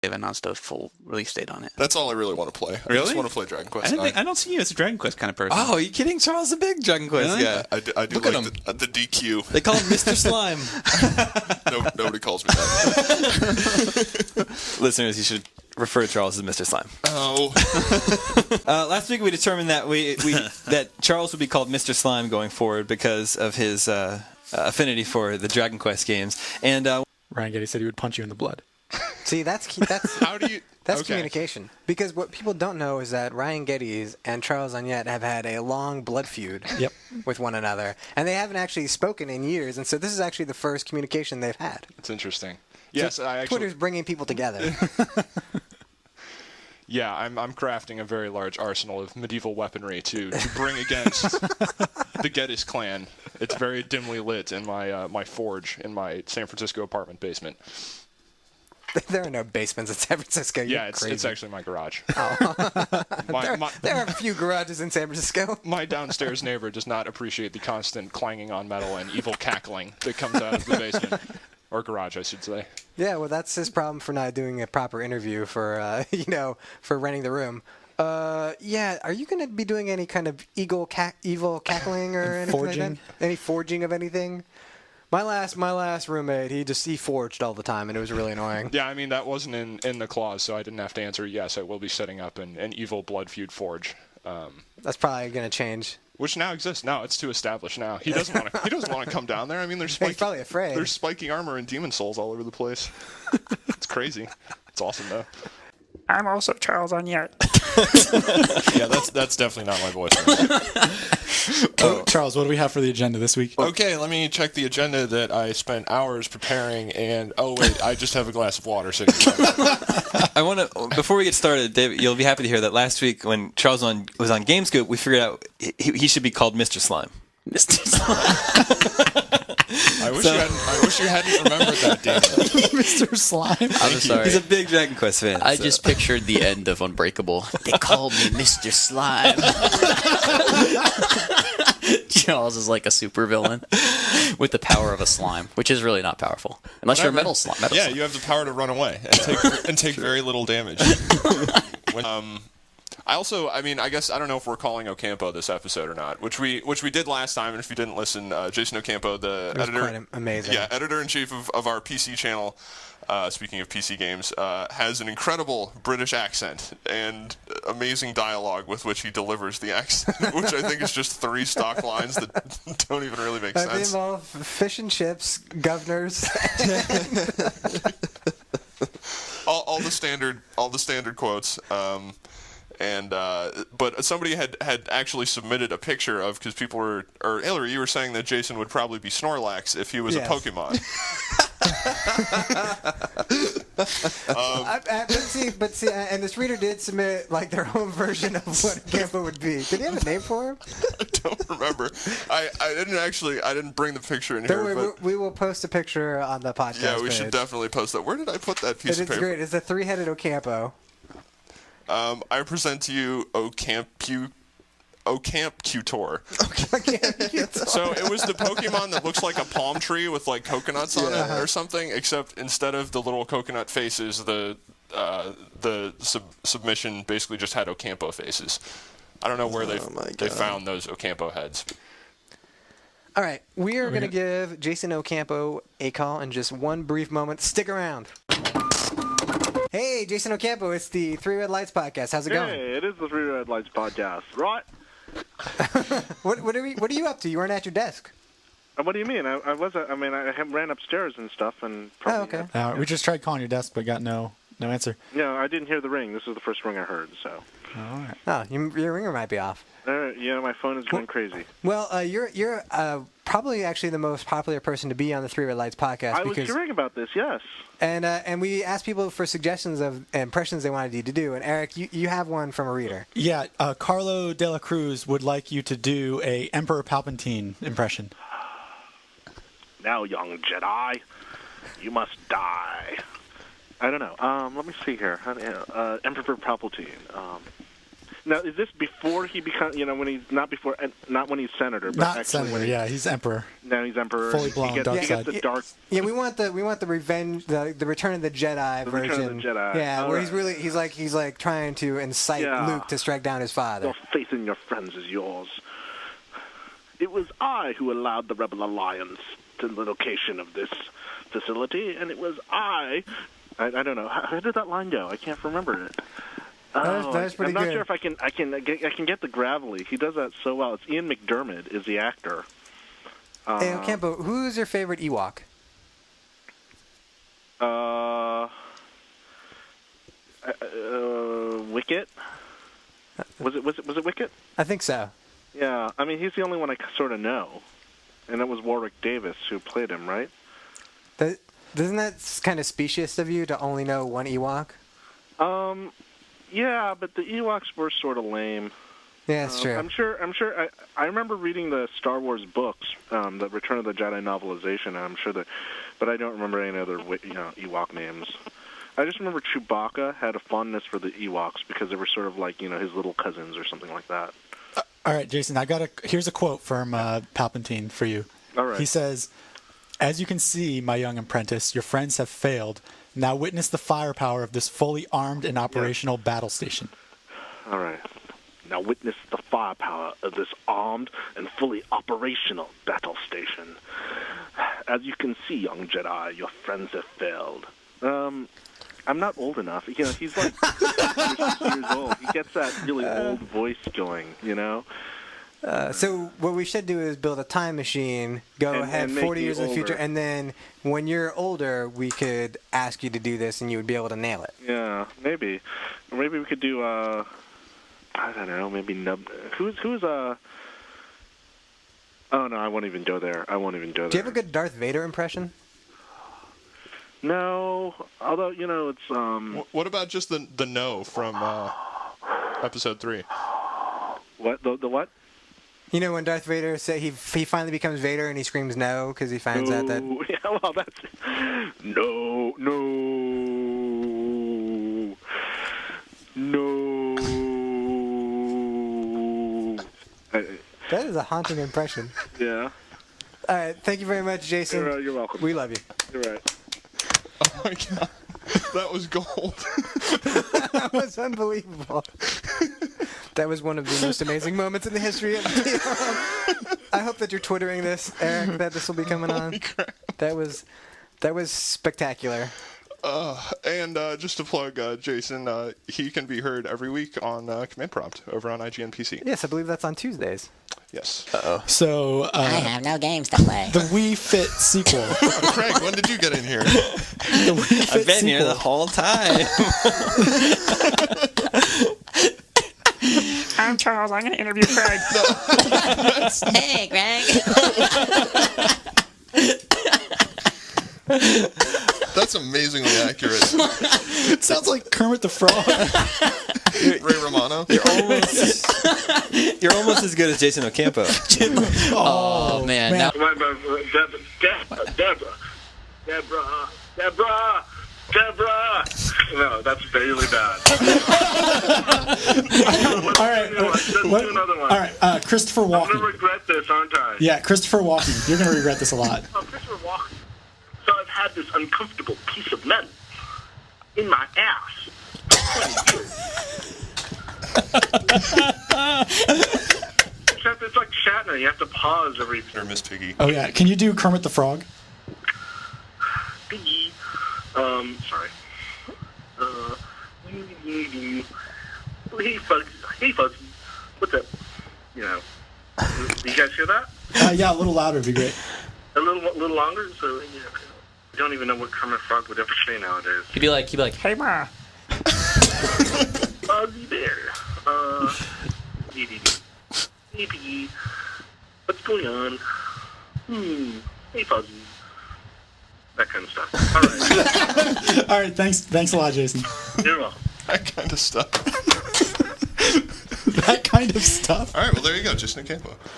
they've announced a full release date on it. That's all I really want to play. Really? I just want to play Dragon Quest. I don't see you as a Dragon Quest kind of person. Oh, are you kidding? Charles is a big Dragon Quest guy. I do Look at like him. the DQ. They call him Mr. Slime. Nobody calls me that. Listeners, you should refer to Charles as Mr. Slime. Oh. Last week we determined that that Charles would be called Mr. Slime going forward because of his affinity for the Dragon Quest games. And Ryan Getty said he would punch you in the blood. See, that's How do you... that's okay. communication. Because what people don't know is that Ryan Geddes and Charles Onyett have had a long blood feud with one another, and they haven't actually spoken in years. And so this is actually the first communication they've had. It's interesting. Yes, So I actually... Twitter's bringing people together. Yeah, I'm crafting a very large arsenal of medieval weaponry to bring against the Geddes clan. It's very dimly lit in my forge in my San Francisco apartment basement. There are no basements in San Francisco. You're Yeah, it's crazy. actually my garage. There are a few garages in San Francisco. My downstairs neighbor does not appreciate the constant clanging on metal and evil cackling that comes out of the basement. Or garage, I should say. Yeah, well, that's his problem for not doing a proper interview for, for renting the room. Yeah, are you going to be doing any kind of evil cackling or anything forging? like that? Any forging of anything? My last roommate, he forged all the time, and it was really annoying. Yeah, I mean, that wasn't in the clause, so I didn't have to answer yes, I will be setting up an evil blood feud forge. That's probably going to change. Which now exists. Now it's too established. Now he doesn't want to. He doesn't want to come down there. I mean, there's He's probably afraid. There's spiky armor and demon souls all over the place. It's crazy. It's awesome though. I'm also Charles Onyett. Yeah, that's definitely not my voice. Charles, what do we have for the agenda this week? Okay, let me check the agenda that I spent hours preparing, and oh wait, I just have a glass of water sitting there. I want to, before we get started, David, you'll be happy to hear that last week when Charles was on GameScoop, we figured out he should be called Mr. Slime. Mr. Slime. I wish you hadn't remembered that, David. Mr. Slime. I'm sorry. He's a big Dragon Quest fan. I so. just pictured the end of Unbreakable. They called me Mr. Slime. Charles is like a supervillain with the power of a slime, which is really not powerful. Unless you're a metal slime. Yeah, you have the power to run away and take very little damage. I guess I don't know if we're calling Ocampo this episode or not, which we did last time. And if you didn't listen, Jason Ocampo, the editor, quite amazing. Yeah, editor-in-chief of our PC channel. Speaking of PC games, has an incredible British accent and amazing dialogue with which he delivers the accent, which I think is just 3 stock lines that don't even really make They sense. involve fish and chips, governors. all the standard quotes. But somebody had actually submitted a picture of, because people were, or Hillary, you were saying that Jason would probably be Snorlax if he was Yes. a Pokemon. But see, and this reader did submit like their own version of what Ocampo would be. Did he have a name for him? I don't remember. I didn't bring the picture in Don't here. worry, But we will post a picture on the podcast yeah, we page. should definitely post that. Where did I put that piece of It's paper? great. It's a 3-headed Ocampo. I present to you Ocamputor. So it was the Pokemon that looks like a palm tree with like coconuts on it or something, except instead of the little coconut faces, the submission basically just had Ocampo faces. I don't know where they found those Ocampo heads. All right, we are going to give Jason Ocampo a call in just one brief moment. Stick around. Hey, Jason Ocampo, it's the Three Red Lights podcast. How's it going? Hey, it is the Three Red Lights podcast, right? What are you up to? You weren't at your desk. What do you mean? I ran upstairs and stuff, and probably. Oh, okay. We just tried calling your desk, but got no answer. No, I didn't hear the ring. This was the first ring I heard. So. All right. Oh, your ringer might be off. My phone is going crazy. Well, you're probably actually the most popular person to be on the Three Red Lights podcast. I was hearing about this, yes. And we asked people for suggestions of impressions they wanted you to do. And Eric, you have one from a reader. Yeah, Carlo De La Cruz would like you to do a Emperor Palpatine impression. Now, young Jedi, you must die. I don't know. Let me see here. Emperor Palpatine. Now, is this before he becomes? When he's not when he's senator, but Not actually senator. when Yeah, he's emperor. now he's emperor. Fully blown he gets, dark he gets side. the dark. Yeah, we want the revenge, the Return of the Jedi The version. Return of the Jedi. Yeah, All where right. he's like trying to incite Yeah. Luke to strike down his father. Your faith in your friends is yours. It was I who allowed the Rebel Alliance to the location of this facility, and it was I don't know. How did that line go? I can't remember it. That was pretty I'm not good. sure if I can get the gravelly. He does that so well. It's Ian McDermott is the actor. Hey, Ocampo, who's your favorite Ewok? Wicket. Was it Wicket? I think so. Yeah, I mean he's the only one I sort of know, and it was Warwick Davis who played him, right? Doesn't that kind of specious of you to only know one Ewok? Yeah, but the Ewoks were sort of lame. Yeah, that's true. I'm sure. I remember reading the Star Wars books, the Return of the Jedi novelization. And I'm sure but I don't remember any other Ewok names. I just remember Chewbacca had a fondness for the Ewoks because they were sort of like his little cousins or something like that. All right, Jason, here's a quote from Palpatine for you. All right. He says, "As you can see, my young apprentice, your friends have failed. Now witness the firepower of this fully armed and operational battle station." All right. Now witness the firepower of this armed and fully operational battle station. As you can see, young Jedi, your friends have failed. I'm not old enough. He's like 6 years old. He gets that really old voice going, So what we should do is build a time machine, go And ahead make 40 you years in the future, older. and then when you're older, we could ask you to do this, and you would be able to nail it. Yeah, maybe. Or maybe we could do, I don't know, maybe who's oh, no, I won't even go there. Do you have a good Darth Vader impression? No, although, it's, What about just the no from episode 3? what, the what? When Darth Vader he finally becomes Vader and he screams no because he finds out that Yeah, well, that's no. that is a haunting impression. Yeah, All right, thank you very much, Jason. you're welcome. We love you. You're right. Oh my god, that was gold. That was unbelievable. That was one of the most amazing moments in the history of the I hope that you're twittering this, Eric, that this will be coming on. Holy crap. That was spectacular. And just to plug Jason, he can be heard every week on Command Prompt over on IGN PC. Yes, I believe that's on Tuesdays. Yes. So I have no games to play. the Wii Fit sequel. Craig, when did you get in here? The Wii Fit I've been here sequel. the whole time. I'm Charles. I'm going to interview Craig. Hey, Greg. That's amazingly accurate. It sounds like Kermit the Frog. Ray Romano. You're almost as good as Jason Ocampo. Oh, man. man. Now, Deborah. No, that's really bad. All right. Let's do another one. All right. Christopher I'm gonna Walken. regret this, aren't I? Yeah, Christopher Walken. You're going to regret this a lot. Christopher Walken. So I've had this uncomfortable piece of metal in my ass for 20 years. Except it's like Shatner. You have to pause every. Or Miss Piggy. Oh, yeah. Can you do Kermit the Frog? Piggy. Sorry. Hey, Fuzzy. What's up? Do you guys hear that? Yeah, a little louder would be great. A little longer? So, I don't even know what Kermit Frog would ever say nowadays. he'd be like, hey, Ma. Fuzzy Bear. Hey, Piggy. What's going on? Hey, Fuzzy. That kind of stuff. All right. All right. Thanks a lot, Jason. You're welcome. That kind of stuff. That kind of stuff. All right, well, there you go, Jason Ocampo.